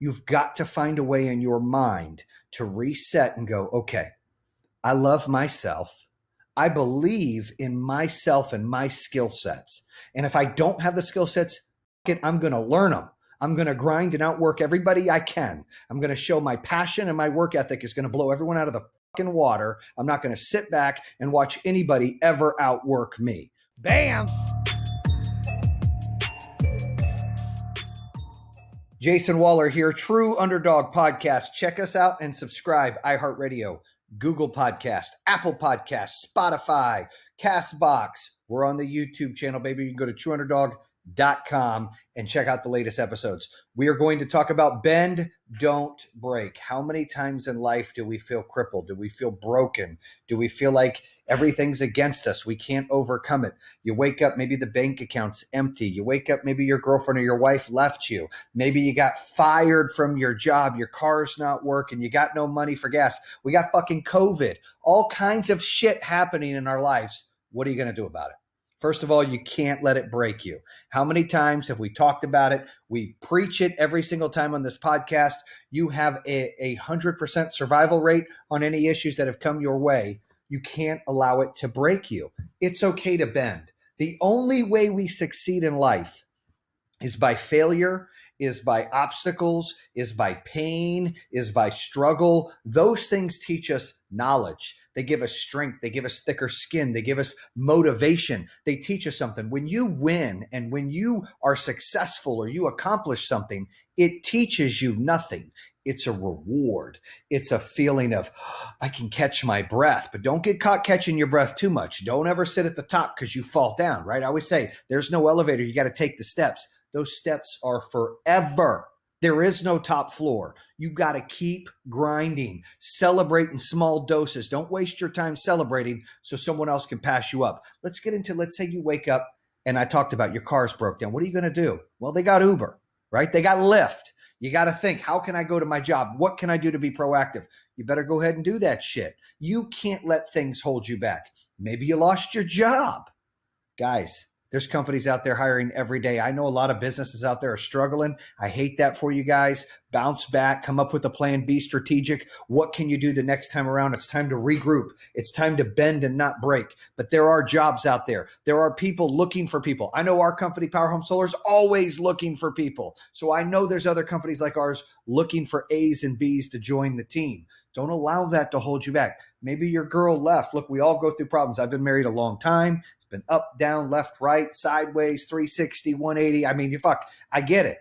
You've got to find a way in your mind to reset and go, okay, I love myself. I believe in myself and my skill sets. And if I don't have the skill sets, I'm going to learn them. I'm going to grind and outwork everybody I can. I'm going to show my passion, and my work ethic is going to blow everyone out of the fucking water. I'm not going to sit back and watch anybody ever outwork me. Bam! Jayson Waller here, True Underdog Podcast. Check us out and subscribe. iHeartRadio, Google Podcast, Apple Podcast, Spotify, CastBox. We're on the YouTube channel, baby. You can go to trueunderdog.com and check out the latest episodes. We are going to talk about bend, don't break. How many times in life do we feel crippled? Do we feel broken? Do we feel like everything's against us? We can't overcome it. You wake up, maybe the bank account's empty. You wake up, maybe your girlfriend or your wife left you. Maybe you got fired from your job. Your car's not working. You got no money for gas. We got fucking COVID. All kinds of shit happening in our lives. What are you going to do about it? First of all, you can't let it break you. How many times have we talked about it? We preach it every single time on this podcast. You have a 100% survival rate on any issues that have come your way. You can't allow it to break you. It's okay to bend. The only way we succeed in life is by failure, is by obstacles, is by pain, is by struggle. Those things teach us knowledge. They give us strength. They give us thicker skin. They give us motivation. They teach us something. When you win and when you are successful or you accomplish something, it teaches you nothing. It's a reward. It's a feeling of, I can catch my breath, but don't get caught catching your breath too much. Don't ever sit at the top because you fall down, right? I always say there's no elevator. You got to take the steps. Those steps are forever. There is no top floor. You got to keep grinding, celebrate in small doses. Don't waste your time celebrating so someone else can pass you up. Let's say you wake up and I talked about your car's broke down. What are you going to do? Well, they got Uber, right? They got Lyft. You got to think, how can I go to my job? What can I do to be proactive? You better go ahead and do that shit. You can't let things hold you back. Maybe you lost your job. Guys, there's companies out there hiring every day. I know a lot of businesses out there are struggling. I hate that for you guys. Bounce back, come up with a plan, be strategic. What can you do the next time around? It's time to regroup. It's time to bend and not break. But there are jobs out there. There are people looking for people. I know our company, Power Home Solar, is always looking for people. So I know there's other companies like ours looking for A's and B's to join the team. Don't allow that to hold you back. Maybe your girl left. Look, we all go through problems. I've been married a long time. Been up, down, left, right, sideways, 360, 180. I mean, I get it.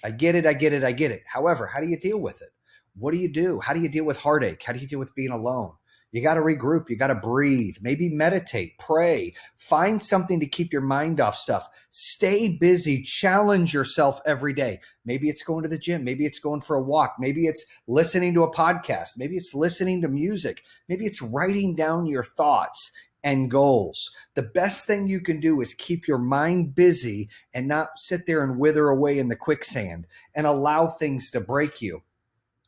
I get it. However, how do you deal with it? What do you do? How do you deal with heartache? How do you deal with being alone? You got to regroup. You got to breathe. Maybe meditate, pray, find something to keep your mind off stuff. Stay busy. Challenge yourself every day. Maybe it's going to the gym. Maybe it's going for a walk. Maybe it's listening to a podcast. Maybe it's listening to music. Maybe it's writing down your thoughts and goals. The best thing you can do is keep your mind busy and not sit there and wither away in the quicksand and allow things to break you.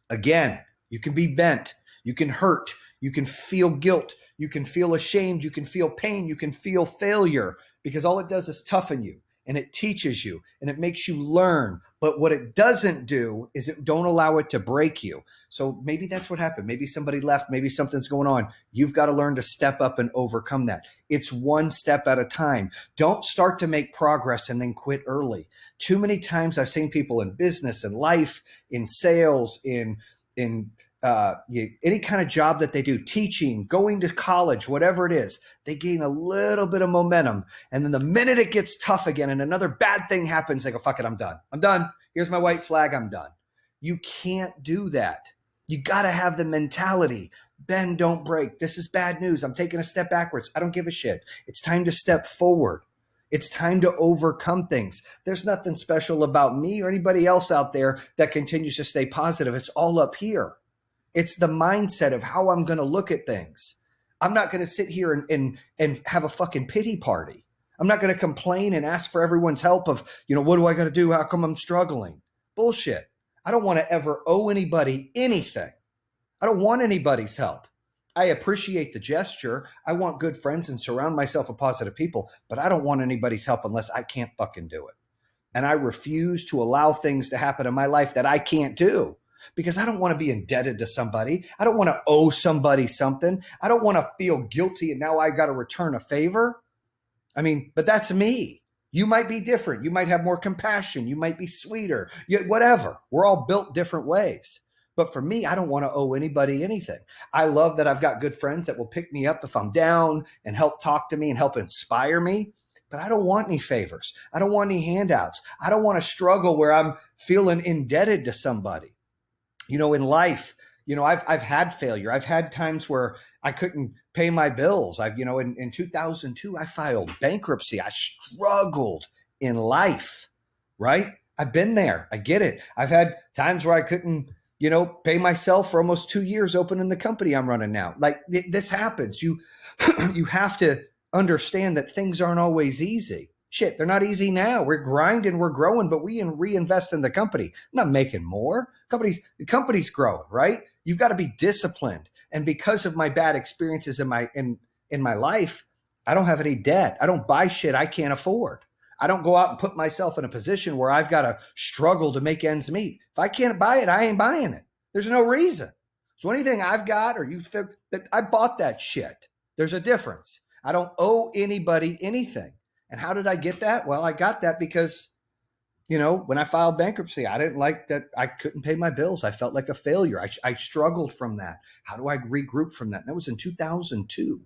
Again, you can be bent, you can hurt, you can feel guilt, you can feel ashamed, you can feel pain, you can feel failure, because all it does is toughen you and it teaches you and it makes you learn. But what it doesn't do is it don't allow it to break you. So maybe that's what happened. Maybe somebody left. Maybe something's going on. You've got to learn to step up and overcome that. It's one step at a time. Don't start to make progress and then quit early. Too many times I've seen people in business and life, in sales, in any kind of job that they do, teaching, going to college, whatever it is, they gain a little bit of momentum. And then the minute it gets tough again and another bad thing happens, they go, fuck it, I'm done. I'm done. Here's my white flag. I'm done. You can't do that. You got to have the mentality, bend, don't break. This is bad news. I'm taking a step backwards. I don't give a shit. It's time to step forward. It's time to overcome things. There's nothing special about me or anybody else out there that continues to stay positive. It's all up here. It's the mindset of how I'm going to look at things. I'm not going to sit here and have a fucking pity party. I'm not going to complain and ask for everyone's help of, what do I got to do? How come I'm struggling? Bullshit. I don't want to ever owe anybody anything. I don't want anybody's help. I appreciate the gesture. I want good friends and surround myself with positive people, but I don't want anybody's help unless I can't fucking do it. And I refuse to allow things to happen in my life that I can't do because I don't want to be indebted to somebody. I don't want to owe somebody something. I don't want to feel guilty and now I got to return a favor. I mean, but that's me. You might be different. You might have more compassion. You might be sweeter, whatever. We're all built different ways. But for me, I don't want to owe anybody anything. I love that I've got good friends that will pick me up if I'm down and help talk to me and help inspire me. But I don't want any favors. I don't want any handouts. I don't want to struggle where I'm feeling indebted to somebody. In life, I've had failure. I've had times where I couldn't pay my bills. In 2002, I filed bankruptcy. I struggled in life, right? I've been there. I get it. I've had times where I couldn't, pay myself for almost 2 years opening the company I'm running now. Like this happens. You have to understand that things aren't always easy. Shit, they're not easy now. We're grinding, we're growing, but we reinvest in the company. I'm not making more. The company's growing, right? You've got to be disciplined. And because of my bad experiences in my life, I don't have any debt. I don't buy shit I can't afford. I don't go out and put myself in a position where I've got to struggle to make ends meet. If I can't buy it, I ain't buying it. There's no reason. So anything I've got or you think that I bought that shit, there's a difference. I don't owe anybody anything. And how did I get that? Well, I got that because, when I filed bankruptcy, I didn't like that I couldn't pay my bills. I felt like a failure. I struggled from that. How do I regroup from that? And that was in 2002.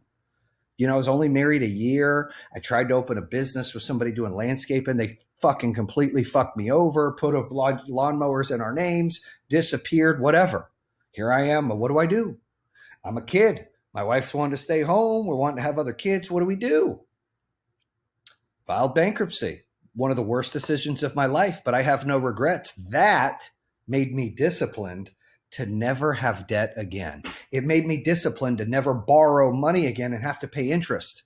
I was only married a year. I tried to open a business with somebody doing landscaping. They fucking completely fucked me over, put up lawnmowers in our names, disappeared, whatever. Here I am. What do? I'm a kid. My wife's wanting to stay home. We're wanting to have other kids. What do we do? Filed bankruptcy. One of the worst decisions of my life, but I have no regrets. That made me disciplined to never have debt again. It made me disciplined to never borrow money again and have to pay interest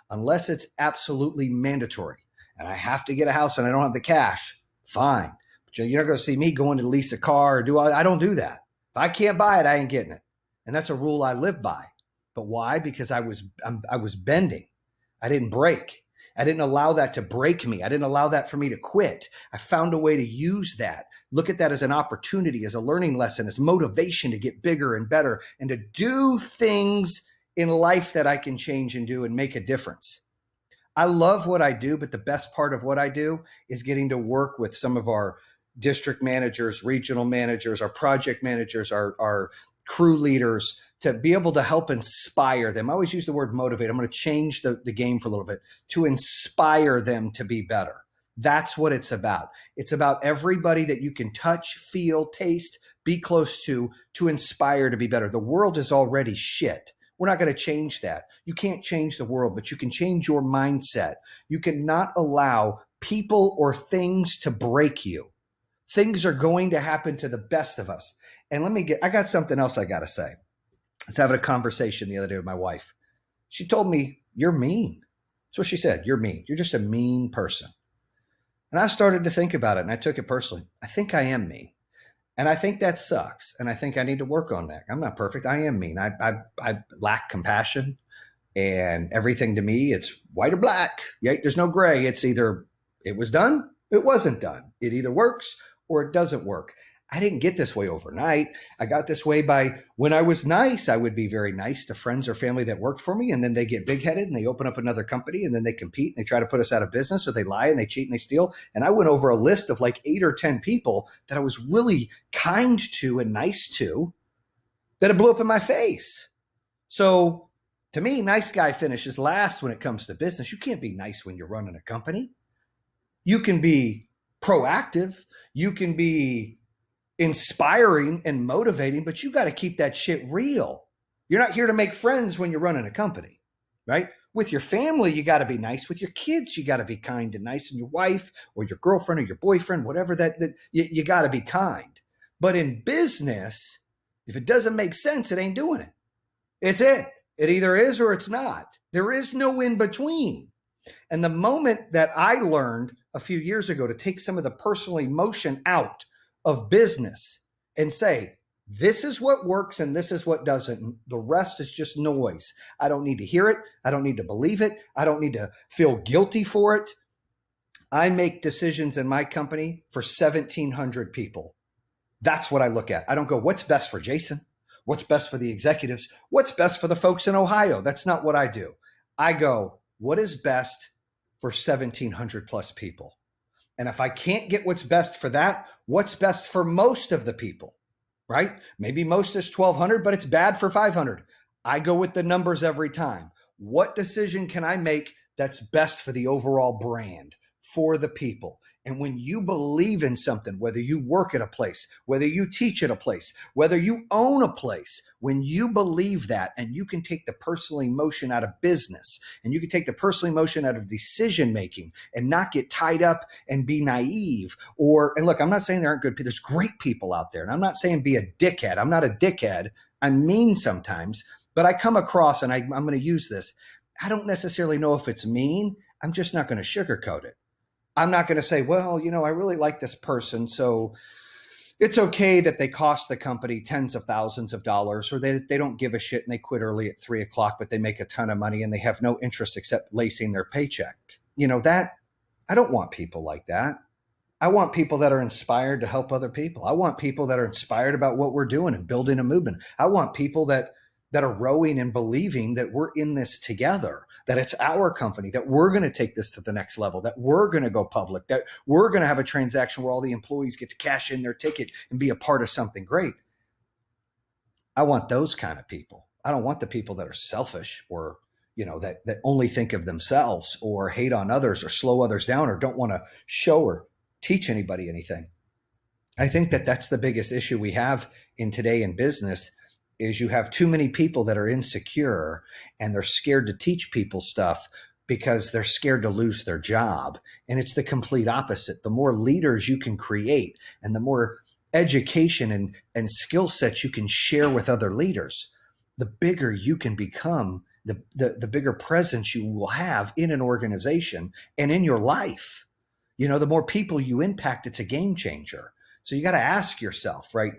unless it's absolutely mandatory. And I have to get a house and I don't have the cash. Fine. But you're not going to see me going to lease a car or I don't do that. If I can't buy it, I ain't getting it. And that's a rule I live by. But why? Because I was bending. I didn't break. I didn't allow that to break me. I didn't allow that for me to quit. I found a way to use that. Look at that as an opportunity, as a learning lesson, as motivation to get bigger and better and to do things in life that I can change and do and make a difference. I love what I do, but the best part of what I do is getting to work with some of our district managers, regional managers, our project managers, our crew leaders, to be able to help inspire them. I always use the word motivate. I'm going to change the game for a little bit to inspire them to be better. That's what it's about. It's about everybody that you can touch, feel, taste, be close to inspire to be better. The world is already shit. We're not going to change that. You can't change the world, but you can change your mindset. You cannot allow people or things to break you. Things are going to happen to the best of us. And I got something else I got to say. I was having a conversation the other day with my wife. She told me, "You're mean." That's what she said. "You're mean. You're just a mean person." And I started to think about it and I took it personally. I think I am mean. And I think that sucks. And I think I need to work on that. I'm not perfect. I am mean. I lack compassion and everything to me, it's white or black. Yeah, there's no gray. It's either it was done, it wasn't done. It either works or it doesn't work. I didn't get this way overnight. I got this way by when I was nice, I would be very nice to friends or family that worked for me. And then they get big-headed and they open up another company and then they compete and they try to put us out of business or they lie and they cheat and they steal. And I went over a list of like 8 or 10 people that I was really kind to and nice to that it blew up in my face. So to me, nice guy finishes last when it comes to business. You can't be nice when you're running a company. You can be proactive. You can be inspiring and motivating, but you got to keep that shit real. You're not here to make friends when you're running a company, right? With your family, you got to be nice. With your kids, you got to be kind and nice. And your wife or your girlfriend or your boyfriend, whatever you got to be kind. But in business, if it doesn't make sense, it ain't doing it. It's it. It either is or it's not. There is no in between. And the moment that I learned a few years ago to take some of the personal emotion out of business and say, this is what works and this is what doesn't. The rest is just noise. I don't need to hear it. I don't need to believe it. I don't need to feel guilty for it. I make decisions in my company for 1,700 people. That's what I look at. I don't go, what's best for Jayson? What's best for the executives? What's best for the folks in Ohio? That's not what I do. I go, what is best for 1,700 plus people? And if I can't get what's best for that, what's best for most of the people, right? Maybe most is 1,200, but it's bad for 500. I go with the numbers every time. What decision can I make that's best for the overall brand, for the people? And when you believe in something, whether you work at a place, whether you teach at a place, whether you own a place, when you believe that, and you can take the personal emotion out of business, and you can take the personal emotion out of decision making and not get tied up and be naive, and look, I'm not saying there aren't good people. There's great people out there. And I'm not saying be a dickhead. I'm not a dickhead. I'm mean sometimes, but I come across, and I'm going to use this. I don't necessarily know if it's mean. I'm just not going to sugarcoat it. I'm not going to say, well, I really like this person, so it's okay that they cost the company tens of thousands of dollars, or they don't give a shit and they quit early at 3:00, but they make a ton of money and they have no interest except lacing their paycheck. That I don't want people like that. I want people that are inspired to help other people. I want people that are inspired about what we're doing and building a movement. I want people that are rowing and believing that we're in this together, that it's our company, that we're going to take this to the next level, that we're going to go public, that we're going to have a transaction where all the employees get to cash in their ticket and be a part of something great. I want those kind of people. I don't want the people that are selfish or that only think of themselves or hate on others or slow others down or don't want to show or teach anybody anything. I think that that's the biggest issue we have in today in business is you have too many people that are insecure and they're scared to teach people stuff because they're scared to lose their job. And it's the complete opposite. The more leaders you can create and the more education and skill sets you can share with other leaders, the bigger you can become, the bigger presence you will have in an organization and in your life. The more people you impact, it's a game changer. So you got to ask yourself, right?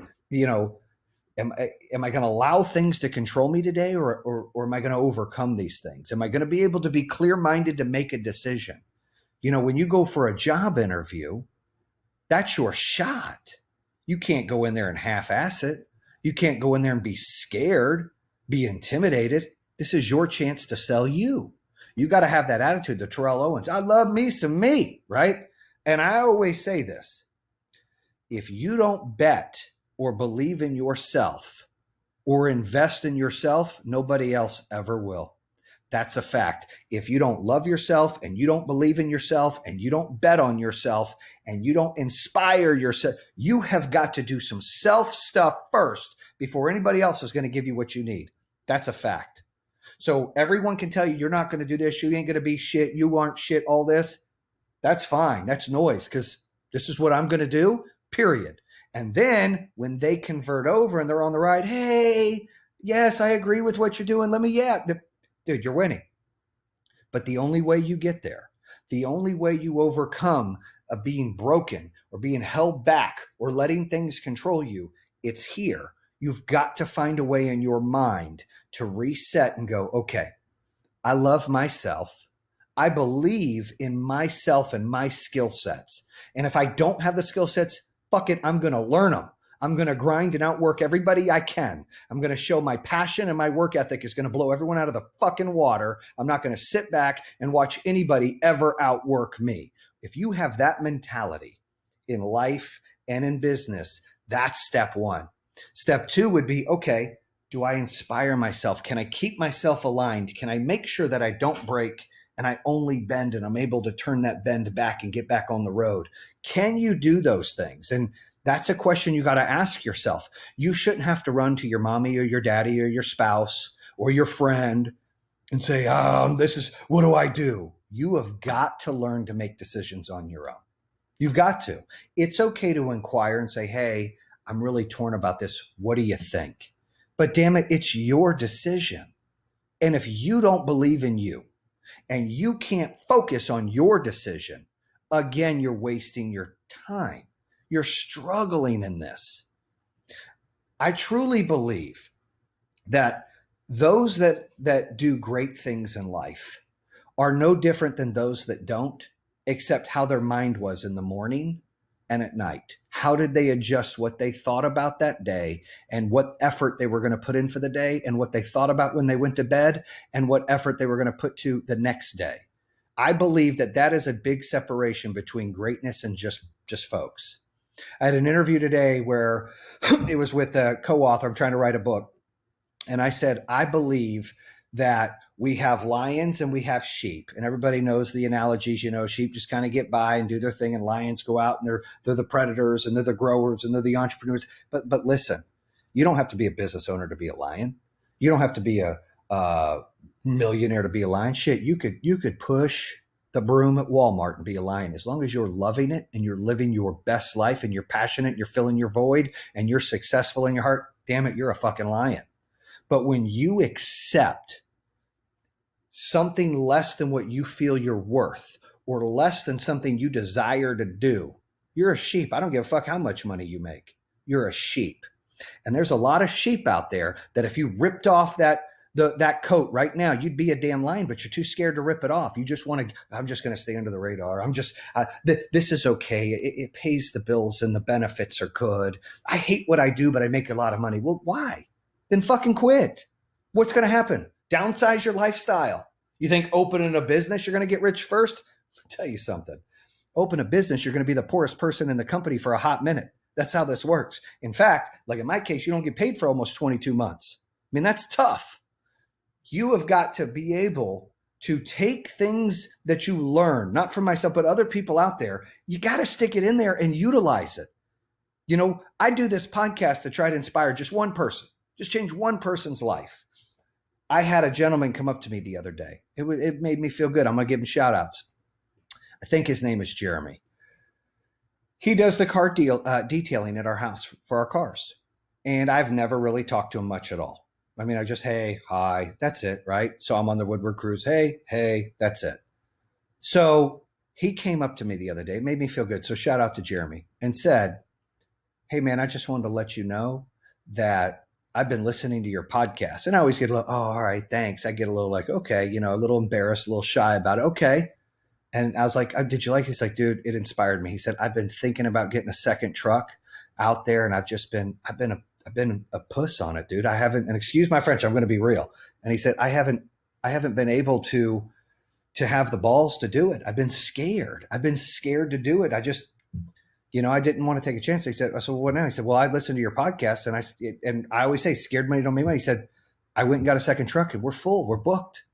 Am I going to allow things to control me today, or am I going to overcome these things? Am I going to be able to be clear-minded to make a decision? When you go for a job interview, that's your shot. You can't go in there and half-ass it. You can't go in there and be scared, be intimidated. This is your chance to sell you. You got to have that attitude, the Terrell Owens. I love me some me, right? And I always say this. If you don't bet or believe in yourself or invest in yourself, nobody else ever will. That's a fact. If you don't love yourself and you don't believe in yourself and you don't bet on yourself and you don't inspire yourself, you have got to do some self stuff first before anybody else is going to give you what you need. That's a fact. So everyone can tell you, you're not going to do this. You ain't going to be shit. You aren't shit, all this. That's fine. That's noise because this is what I'm going to do, period. And then when they convert over and they're on the ride, hey, yes, I agree with what you're doing. Dude, you're winning. But the only way you get there, the only way you overcome being broken or being held back or letting things control you, it's here. You've got to find a way in your mind to reset and go, okay, I love myself. I believe in myself and my skill sets. And if I don't have the skill sets, fuck it, I'm going to learn them. I'm going to grind and outwork everybody I can. I'm going to show my passion, and my work ethic is going to blow everyone out of the fucking water. I'm not going to sit back and watch anybody ever outwork me. If you have that mentality in life and in business, that's step one. Step two would be, okay, do I inspire myself? Can I keep myself aligned? Can I make sure that I don't break and I only bend and I'm able to turn that bend back and get back on the road? Can you do those things? And that's a question you got to ask yourself. You shouldn't have to run to your mommy or your daddy or your spouse or your friend and say, this is, what do I do? You have got to learn to make decisions on your own. You've got to. It's okay to inquire and say, hey, I'm really torn about this. What do you think? But damn it, it's your decision. And if you don't believe in you and you can't focus on your decision, again, you're wasting your time. You're struggling in this. I truly believe that those that do great things in life are no different than those that don't. except how their mind was in the morning and at night. How did they adjust what they thought about that day and what effort they were going to put in for the day and what they thought about when they went to bed and what effort they were going to put to the next day? I believe that that is a big separation between greatness and just folks. I had an interview today where it was with a co-author. I'm trying to write a book. And I said, I believe that we have lions and we have sheep. And everybody knows the analogies, sheep just kind of get by and do their thing, and lions go out and they're the predators and they're the growers and they're the entrepreneurs. But listen, you don't have to be a business owner to be a lion. You don't have to be a millionaire to be a lion. Shit, you could push the broom at Walmart and be a lion as long as you're loving it and you're living your best life and you're passionate, you're filling your void and you're successful in your heart. Damn it, you're a fucking lion. But when you accept something less than what you feel you're worth or less than something you desire to do, you're a sheep. I don't give a fuck how much money you make. You're a sheep. And there's a lot of sheep out there that if you ripped off that coat right now, you'd be a damn lion, but you're too scared to rip it off. You just want to, I'm just going to stay under the radar. This is okay. It pays the bills and the benefits are good. I hate what I do, but I make a lot of money. Well, why? Then fucking quit. What's going to happen? Downsize your lifestyle. You think opening a business, you're going to get rich first? I'll tell you something. Open a business, you're going to be the poorest person in the company for a hot minute. That's how this works. In fact, like in my case, you don't get paid for almost 22 months. I mean, that's tough. You have got to be able to take things that you learn, not from myself, but other people out there. You got to stick it in there and utilize it. I do this podcast to try to inspire just one person. Just change one person's life. I had a gentleman come up to me the other day. It made me feel good. I'm going to give him shout outs. I think his name is Jeremy. He does the car detailing at our house for our cars. And I've never really talked to him much at all. I mean, I just, hey, hi, that's it, right? So I'm on the Woodward cruise. Hey, that's it. So he came up to me the other day, made me feel good. So shout out to Jeremy and said, hey man, I just wanted to let you know that I've been listening to your podcast. And I always get a little, oh, all right, thanks. I get a little like, okay, a little embarrassed, a little shy about it. Okay. And I was like, oh, did you like it? He's like, dude, it inspired me. He said, I've been thinking about getting a second truck out there. And I've been a puss on it, dude. I haven't, and excuse my French, I'm going to be real. And he said, I haven't been able to have the balls to do it. I've been scared to do it. I just, I didn't want to take a chance. I said, well, what now? He said, well, I listened to your podcast and I always say scared money don't make money. He said, I went and got a second truck and we're full, we're booked.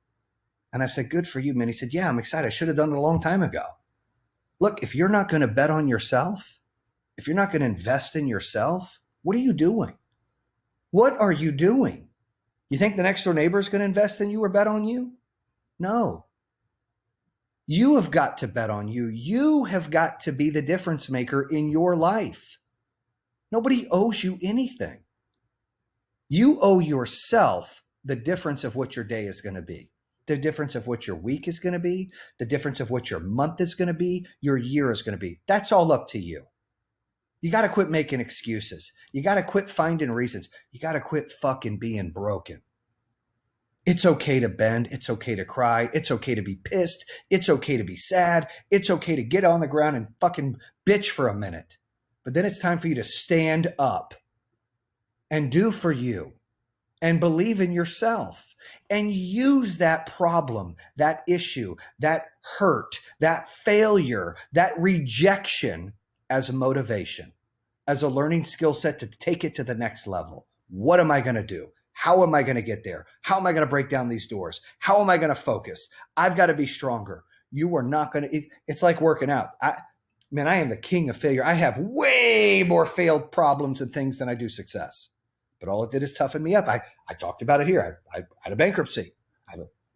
And I said, good for you, man. He said, yeah, I'm excited. I should have done it a long time ago. Look, if you're not going to bet on yourself, if you're not going to invest in yourself, what are you doing? What are you doing? You think the next door neighbor is going to invest in you or bet on you? No. You have got to bet on you. You have got to be the difference maker in your life. Nobody owes you anything. You owe yourself the difference of what your day is going to be, the difference of what your week is going to be, the difference of what your month is going to be, your year is going to be. That's all up to you. You got to quit making excuses. You got to quit finding reasons. You got to quit fucking being broken. It's okay to bend. It's okay to cry. It's okay to be pissed. It's okay to be sad. It's okay to get on the ground and fucking bitch for a minute. But then it's time for you to stand up and do for you and believe in yourself and use that problem, that issue, that hurt, that failure, that rejection as a motivation, as a learning skill set to take it to the next level. What am I going to do? How am I going to get there? How am I going to break down these doors? How am I going to focus? I've got to be stronger. You are not going to, it's like working out. I am the king of failure. I have way more failed problems and things than I do success. But all it did is toughen me up. I talked about it here. I had a bankruptcy.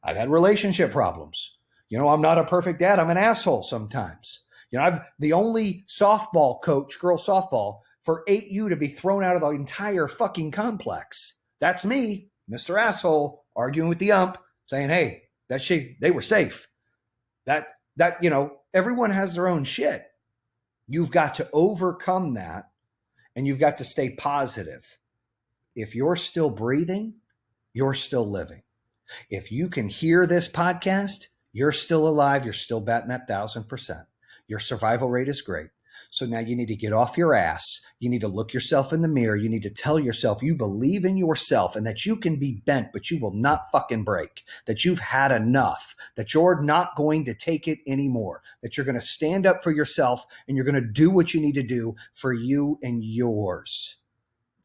I've had relationship problems. I'm not a perfect dad. I'm an asshole sometimes. I'm the only softball coach, girls softball, for 8U to be thrown out of the entire fucking complex. That's me, Mr. Asshole, arguing with the ump, saying, hey, that shit, they were safe. That everyone has their own shit. You've got to overcome that and you've got to stay positive. If you're still breathing, you're still living. If you can hear this podcast, You're still alive. You're still batting that 1,000%. Your survival rate is great. So now you need to get off your ass. You need to look yourself in the mirror. You need to tell yourself you believe in yourself and that you can be bent, but you will not fucking break, that you've had enough, that you're not going to take it anymore, that you're going to stand up for yourself and you're going to do what you need to do for you and yours.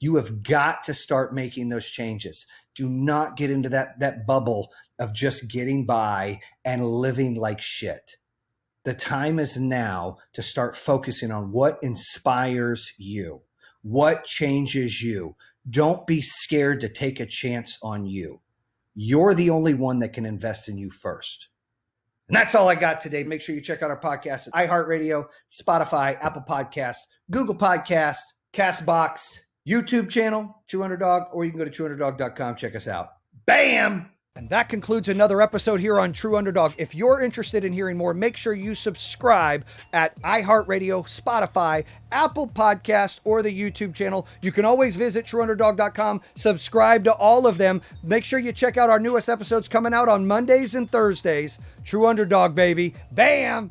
You have got to start making those changes. Do not get into that bubble of just getting by and living like shit. The time is now to start focusing on what inspires you, what changes you. Don't be scared to take a chance on you. You're the only one that can invest in you first. And that's all I got today. Make sure you check out our podcast at iHeartRadio, Spotify, Apple Podcasts, Google Podcasts, CastBox, YouTube channel, True Underdog, or you can go to trueunderdog.com. Check us out. Bam! And that concludes another episode here on True Underdog. If you're interested in hearing more, make sure you subscribe at iHeartRadio, Spotify, Apple Podcasts, or the YouTube channel. You can always visit trueunderdog.com, subscribe to all of them. Make sure you check out our newest episodes coming out on Mondays and Thursdays. True Underdog, baby. Bam!